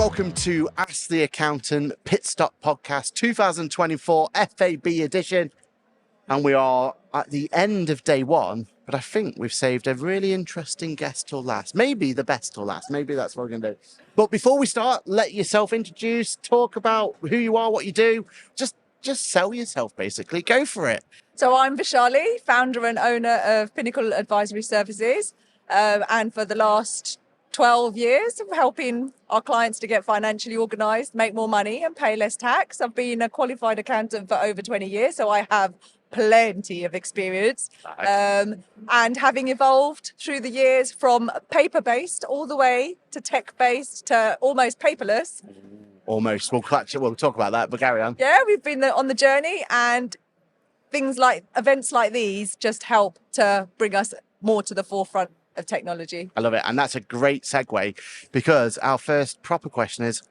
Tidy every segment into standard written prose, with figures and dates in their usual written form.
Welcome to Ask the Accountant Pitstop Podcast 2024 FAB edition. And we are at the end of day one, but I think we've saved a really interesting guest till last. Maybe the best till last. Maybe that's what we're going to do. But before we start, let yourself introduce, talk about who you are, what you do. Just sell yourself, basically. Go for it. So I'm Veshali, founder and owner of Pinnacle Advisory Services. And for the last 12 years of helping our clients to get financially organised, make more money and pay less tax. I've been a qualified accountant for over 20 years, so I have plenty of experience. And having evolved through the years from paper-based all the way to tech-based to almost paperless. Almost. We'll talk about that, but carry on. Yeah, we've been on the journey, and things like events like these just help to bring us more to the forefront of technology. I love it. And that's a great segue, because our first proper question is,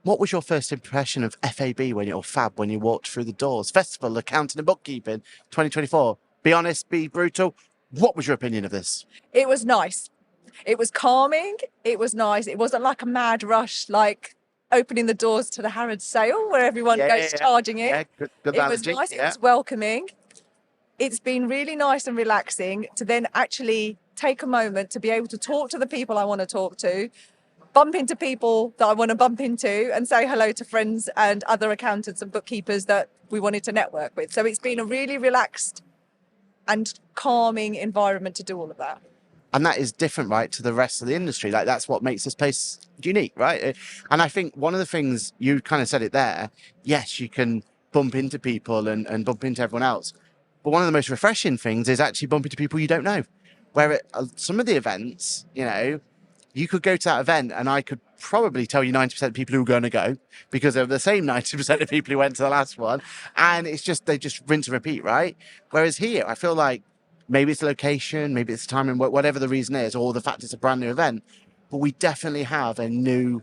what was your first impression of FAB when you walked through the doors? Festival Accounting and Bookkeeping 2024. Be honest, be brutal. What was your opinion of this? It was nice. It was calming. It was nice. It wasn't like a mad rush, like opening the doors to the Harrods sale where everyone goes charging in. Yeah, good it was nice. It was welcoming. It's been really nice and relaxing to then actually take a moment to be able to talk to the people I want to talk to, bump into people that I want to bump into, and say hello to friends and other accountants and bookkeepers that we wanted to network with. So it's been a really relaxed and calming environment to do all of that. And that is different, right, to the rest of the industry. Like, that's what makes this place unique, right? And I think one of the things, you kind of said it there, yes, you can bump into people and bump into everyone else. But one of the most refreshing things is actually bumping into people you don't know. Where at some of the events, you could go to that event and I could probably tell you 90% of people who are going to go, because they're the same 90% of people who went to the last one. And they just rinse and repeat, right? Whereas here, I feel like maybe it's the location, maybe it's the timing, whatever the reason is, or the fact it's a brand new event. But we definitely have a new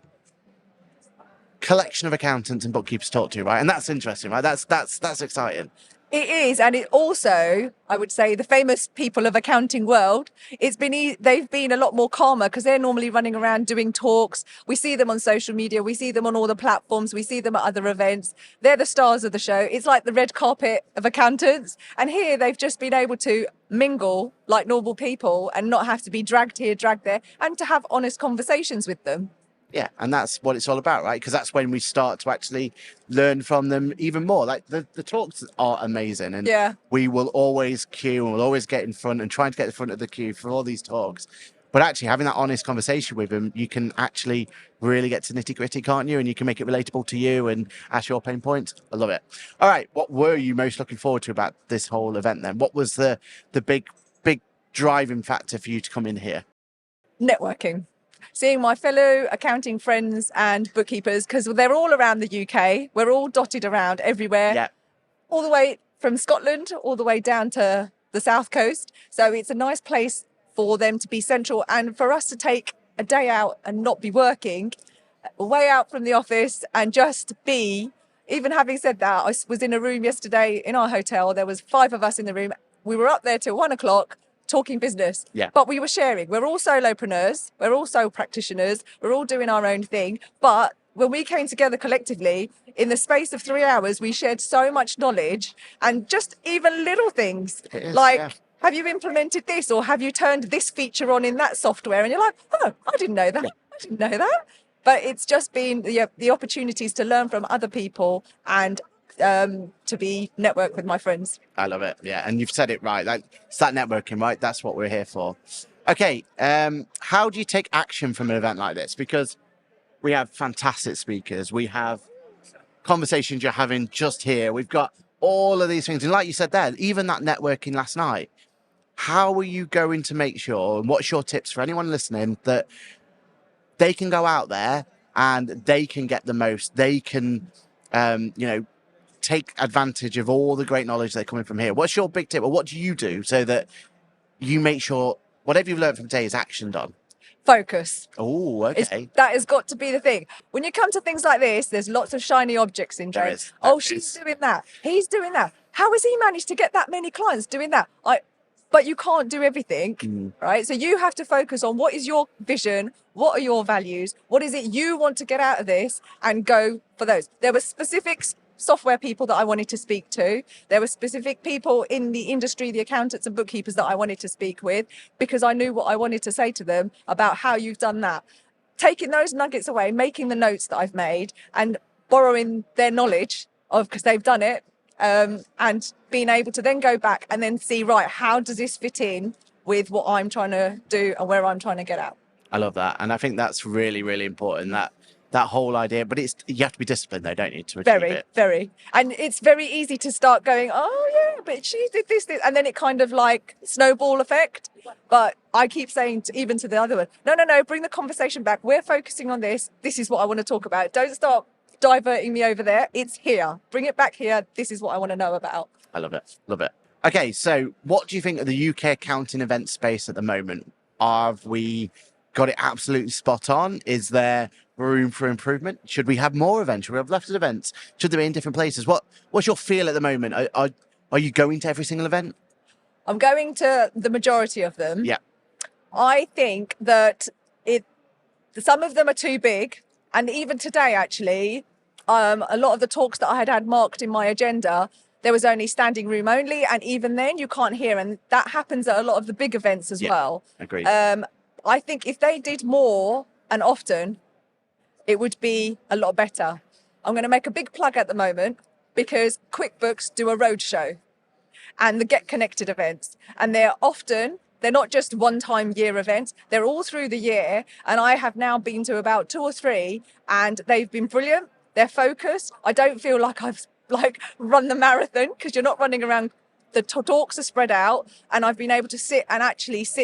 collection of accountants and bookkeepers to talk to, right? And that's interesting, right? That's exciting. It is, and it also, I would say, the famous people of accounting world, they've been a lot more calmer because they're normally running around doing talks. We see them on social media, we see them on all the platforms, we see them at other events. They're the stars of the show. It's like the red carpet of accountants. And here they've just been able to mingle like normal people and not have to be dragged here, dragged there, and to have honest conversations with them. Yeah, and that's what it's all about, right? Because that's when we start to actually learn from them even more. Like, the talks are amazing, and we will always queue and we'll always get in front and try to get in front of the queue for all these talks. But actually having that honest conversation with them, you can actually really get to nitty gritty, can't you? And you can make it relatable to you and ask your pain points. I love it. All right, what were you most looking forward to about this whole event then? What was the big driving factor for you to come in here? Networking. Seeing my fellow accounting friends and bookkeepers, because they're all around the UK. We're all dotted around everywhere, all the way from Scotland all the way down to the South Coast. So it's a nice place for them to be central, and for us to take a day out and not be working, way out from the office, and just be. Even having said that, I was in a room yesterday in our hotel. There was 5 of us in the room. We were up there till 1 o'clock. Talking business, but we were sharing. We're all solopreneurs, we're all sole practitioners, we're all doing our own thing. But when we came together collectively, in the space of 3 hours, we shared so much knowledge, and just even little things have you implemented this, or have you turned this feature on in that software? And you're like, oh, I didn't know that. I didn't know that. But it's just been the opportunities to learn from other people and to be network with my friends. I love it. Yeah. And you've said it right. Like, it's that networking, right? That's what we're here for. Okay. How do you take action from an event like this? Because we have fantastic speakers. We have conversations you're having just here. We've got all of these things. And like you said there, even that networking last night, how are you going to make sure, and what's your tips for anyone listening, that they can go out there and they can get the most, they can, take advantage of all the great knowledge that's coming from here? What's your big tip, or what do you do so that you make sure whatever you've learned from today is actioned on? Focus. Oh, okay. That has got to be the thing. When you come to things like this, there's lots of shiny object syndrome. She's doing that. He's doing that. How has he managed to get that many clients doing that? but you can't do everything, right? So you have to focus on what is your vision, what are your values, what is it you want to get out of this, and go for those. There were specific software people that I wanted to speak to. There were specific people in the industry, the accountants and bookkeepers that I wanted to speak with, because I knew what I wanted to say to them about how you've done that. Taking those nuggets away, making the notes that I've made, and borrowing their knowledge of, because they've done it, and being able to then go back and then see, right, how does this fit in with what I'm trying to do and where I'm trying to get at? I love that. And I think that's really, really important, that whole idea. But you have to be disciplined, though, don't you, to achieve it? Very. And it's very easy to start going, oh, yeah, but she did this. And then it kind of like snowball effect. But I keep saying, even to the other one, no, bring the conversation back. We're focusing on this. This is what I want to talk about. Don't start diverting me over there. It's here. Bring it back here. This is what I want to know about. I love it. Love it. Okay, so what do you think of the UK accounting event space at the moment? Have we got it absolutely spot on? Is there room for improvement? Should we have more events? Should we have less events? Should they be in different places? What's your feel at the moment? Are you going to every single event? I'm going to the majority of them. Yeah. I think that some of them are too big. And even today, actually, a lot of the talks that I had marked in my agenda, there was only standing room only. And even then you can't hear. And that happens at a lot of the big events as well. Agreed. I think if they did more and often, it would be a lot better. I'm going to make a big plug at the moment because QuickBooks do a roadshow and the Get Connected events. And they're not just one-time year events. They're all through the year. And I have now been to about 2 or 3 and they've been brilliant. They're focused. I don't feel like I've run the marathon because you're not running around. The talks are spread out and I've been able to sit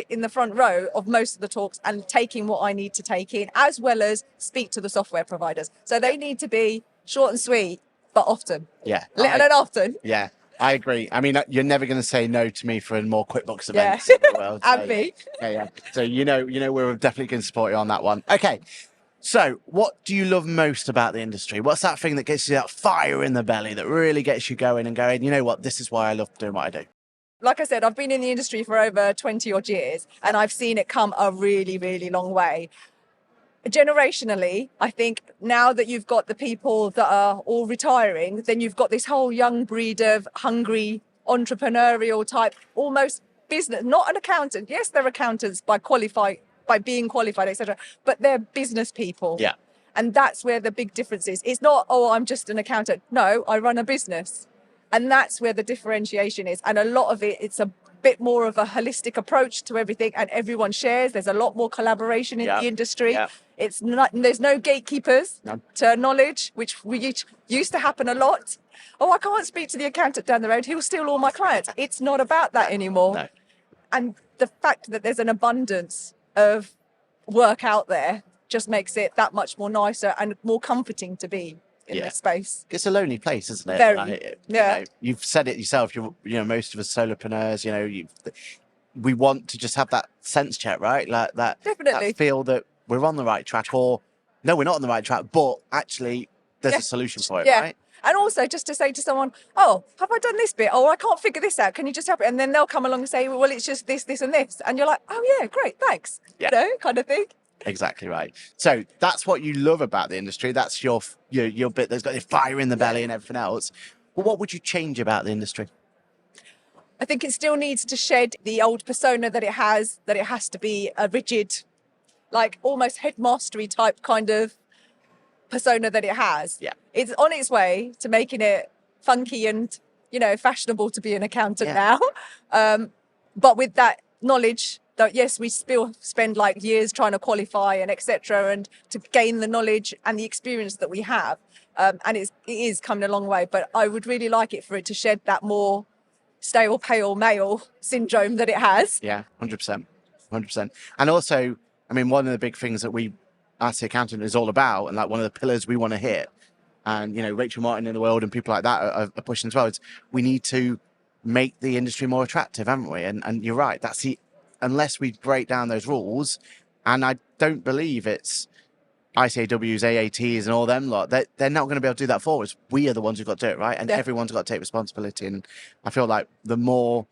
in the front row of most of the talks and taking what I need to take in, as well as speak to the software providers. So they need to be short and sweet, but often. Yeah. Little and often. Yeah, I agree. I mean, you're never going to say no to me for more QuickBooks events in the world. So, and me. Yeah. So, we're definitely going to support you on that one. Okay. So what do you love most about the industry? What's that thing that gets you that fire in the belly that really gets you going and going, you know what, this is why I love doing what I do? Like I said, I've been in the industry for over 20 odd years and I've seen it come a really, really long way. Generationally, I think now that you've got the people that are all retiring, then you've got this whole young breed of hungry, entrepreneurial type, almost business, not an accountant. Yes, they're accountants by being qualified, etc. But they're business people. Yeah. And that's where the big difference is. It's not, oh, I'm just an accountant. No, I run a business. And that's where the differentiation is. And a lot of it's a bit more of a holistic approach to everything and everyone shares. There's a lot more collaboration in the industry. Yeah. There's no gatekeepers to knowledge, which used to happen a lot. Oh, I can't speak to the accountant down the road. He'll steal all my clients. It's not about that anymore. No. And the fact that there's an abundance of work out there just makes it that much more nicer and more comforting to be in this space. It's a lonely place, isn't it? Very. You've said it yourself. Most of us solopreneurs, we want to just have that sense check, right? Like that. Definitely. That feel that we're on the right track, or no, we're not on the right track, but actually there's a solution for it, right? And also just to say to someone, oh, have I done this bit? Oh, I can't figure this out. Can you just help it? And then they'll come along and say, well, it's just this, this and this. And you're like, oh yeah, great, thanks. Yeah. Kind of thing. Exactly right. So that's what you love about the industry. That's your bit that's got your fire in the belly and everything else. But what would you change about the industry? I think it still needs to shed the old persona that it has to be a rigid, like almost headmastery type kind of persona that it has. Yeah. It's on its way to making it funky and, fashionable to be an accountant now. But with that knowledge that, yes, we still spend like years trying to qualify and etc. and to gain the knowledge and the experience that we have. And it is coming a long way, but I would really like it for it to shed that more stale, pale male syndrome that it has. Yeah, 100%. And also, I mean, one of the big things that we, as the accountant, is all about, and like one of the pillars we want to hit, and Rachel Martin in the world and people like that are pushing as well, is we need to make the industry more attractive, haven't we? And you're right, unless we break down those rules, and I don't believe it's ICAWs, AATs and all them lot, they're not going to be able to do that for us. We are the ones who've got to do it, right? And everyone's got to take responsibility. And I feel like the more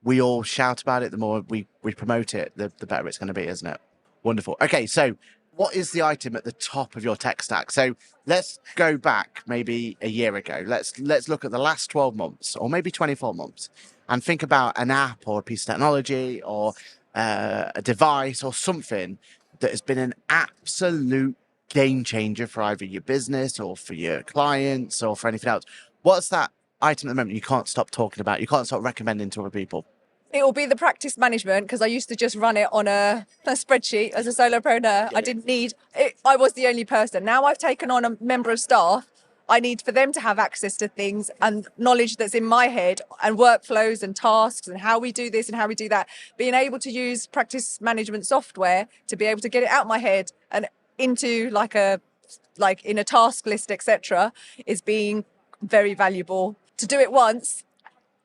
we all shout about it, the more we promote it, the better it's going to be, isn't it? Wonderful. Okay, so what is the item at the top of your tech stack? So let's go back maybe a year ago. Let's look at the last 12 months or maybe 24 months and think about an app or a piece of technology or a device or something that has been an absolute game changer for either your business or for your clients or for anything else. What's that item at the moment you can't stop talking about? You can't stop recommending to other people? It will be the practice management, because I used to just run it on a spreadsheet as a solopreneur. I didn't need it. I was the only person. Now I've taken on a member of staff. I need for them to have access to things and knowledge that's in my head and workflows and tasks and how we do this and how we do that. Being able to use practice management software to be able to get it out of my head and into like in a task list, etc., is being very valuable. To do it once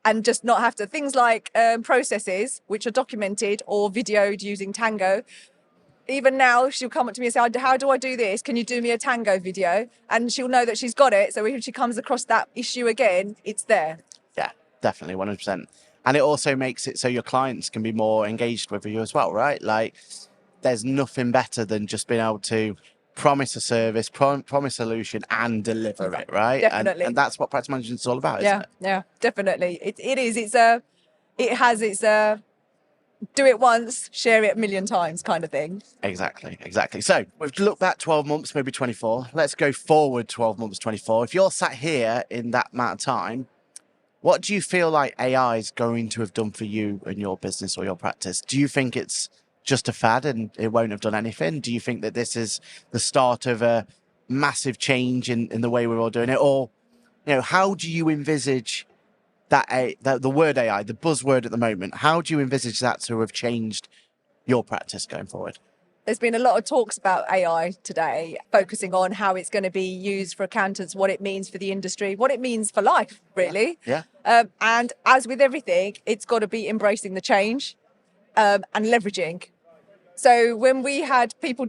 and just not have to, things like processes which are documented or videoed using Tango. Even now, she'll come up to me and say, how do I do this? Can you do me a Tango video? And she'll know that she's got it. So if she comes across that issue again, it's there. Yeah, definitely, 100%. And it also makes it so your clients can be more engaged with you as well, right? Like, there's nothing better than just being able to promise a service, promise a solution and deliver it, right? Definitely. And that's what practice management is all about, isn't it? Yeah, definitely. It is. It has its do it once, share it a million times kind of thing. Exactly. So we've looked back 12 months, maybe 24. Let's go forward 12 months, 24. If you're sat here in that amount of time, what do you feel like AI is going to have done for you and your business or your practice? Do you think it's just a fad and it won't have done anything? Do you think that this is the start of a massive change in the way we're all doing it? Or, how do you envisage the word AI, the buzzword at the moment, how do you envisage that to have changed your practice going forward? There's been a lot of talks about AI today, focusing on how it's going to be used for accountants, what it means for the industry, what it means for life, really. Yeah. And as with everything, it's got to be embracing the change and leveraging. So when we had people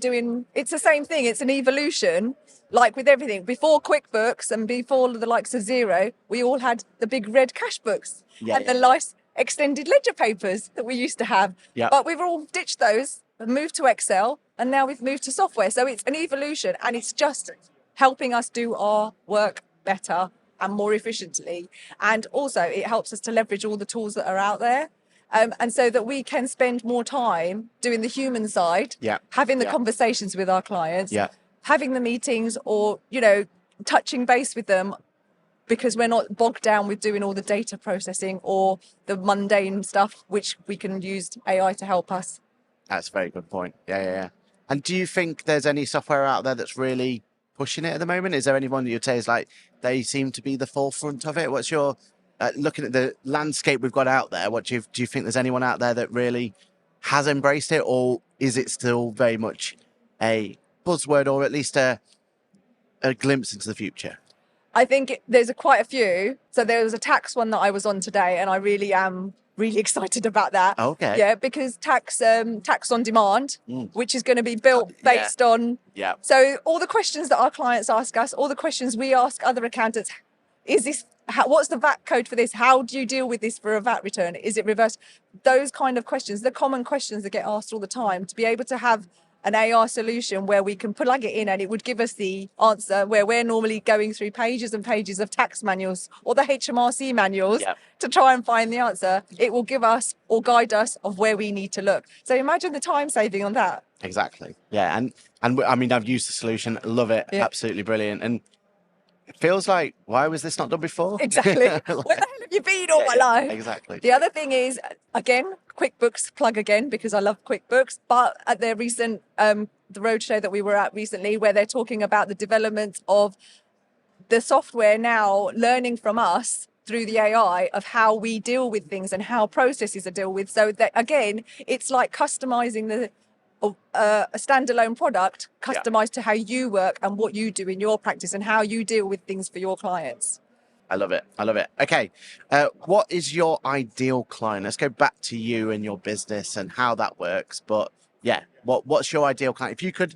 it's the same thing, it's an evolution. Like with everything, before QuickBooks and before the likes of Xero, we all had the big red cash books and the nice extended ledger papers that we used to have. Yep. But we've all ditched those, moved to Excel, and now we've moved to software. So it's an evolution, and it's just helping us do our work better and more efficiently. And also it helps us to leverage all the tools that are out there. And so that we can spend more time doing the human side, having the conversations with our clients, having the meetings or, touching base with them, because we're not bogged down with doing all the data processing or the mundane stuff, which we can use AI to help us. That's a very good point. Yeah. And do you think there's any software out there that's really pushing it at the moment? Is there anyone that you'd say is like, they seem to be the forefront of it? What's your, looking at the landscape we've got out there, do you think there's anyone out there that really has embraced it, or is it still very much a buzzword, or at least a glimpse into the future? I think there's quite a few. So there was a tax one that I was on today, and I really am really excited about that. Okay. Yeah, because tax on demand, which is going to be built based on. Yeah. So all the questions that our clients ask us, all the questions we ask other accountants, is this, what's the VAT code for this? How do you deal with this for a VAT return? Is it reversed? Those kind of questions, the common questions that get asked all the time, to be able to have an AI solution where we can plug it in and it would give us the answer, where we're normally going through pages and pages of tax manuals or the HMRC manuals to try and find the answer. It will give us or guide us of where we need to look. So imagine the time saving on that. Exactly. Yeah. And I mean, I've used the solution. Love it. Yeah. Absolutely brilliant. And it feels like, why was this not done before? Exactly. Where the hell have you been all my life? Exactly. The other thing is, again, QuickBooks plug again, because I love QuickBooks, but at their recent, the roadshow that we were at recently, where they're talking about the development of the software now learning from us through the AI of how we deal with things and how processes are dealt with. So that, again, it's like customizing a standalone product, customized to how you work and what you do in your practice and how you deal with things for your clients. I love it. Okay. What is your ideal client? Let's go back to you and your business and how that works. But yeah, what's your ideal client? If you could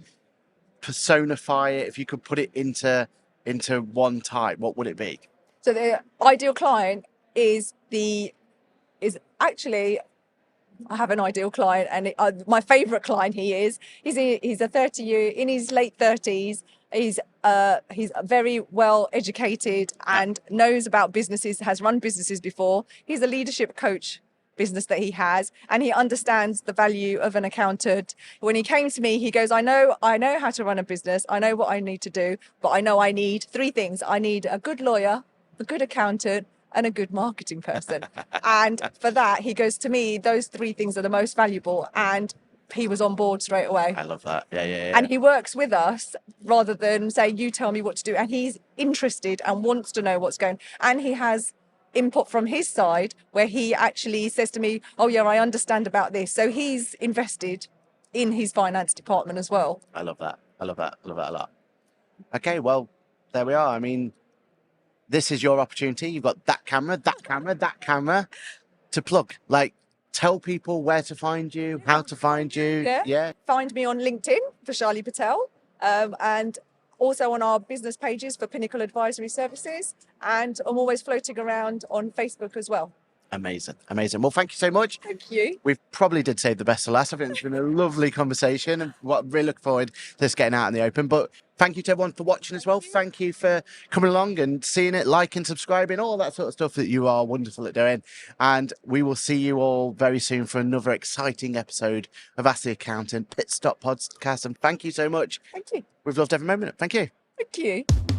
personify it, if you could put it into one type, what would it be? So the ideal client is actually, I have an ideal client, and my favourite client he's a 30-year, in his late 30s. He's very well educated and knows about businesses, has run businesses before. He's a leadership coach business that he has, and he understands the value of an accountant. When he came to me, he goes, I know how to run a business. I know what I need to do, but I know I need 3 things. I need a good lawyer, a good accountant, and a good marketing person. And for that, he goes, to me, those 3 things are the most valuable. And he was on board straight away. I love that. Yeah. And he works with us rather than say, you tell me what to do. And he's interested and wants to know what's going on. And he has input from his side where he actually says to me, oh yeah, I understand about this. So he's invested in his finance department as well. I love that. I love that a lot. Okay, well, there we are. I mean, this is your opportunity. You've got that camera to plug. Like, tell people where to find you, how to find you. Yeah. Find me on LinkedIn, Veshali Patel, and also on our business pages for Pinnacle Advisory Services. And I'm always floating around on Facebook as well. Amazing. Well, thank you so much. Thank you. We probably did save the best for last. I think it's been a lovely conversation, and really look forward to this getting out in the open. But thank you to everyone for watching as well. Thank you for coming along and seeing it, liking, subscribing, all that sort of stuff that you are wonderful at doing. And we will see you all very soon for another exciting episode of Ask the Accountant, Pitstop Podcast. And thank you so much. Thank you. We've loved every moment. Thank you. Thank you.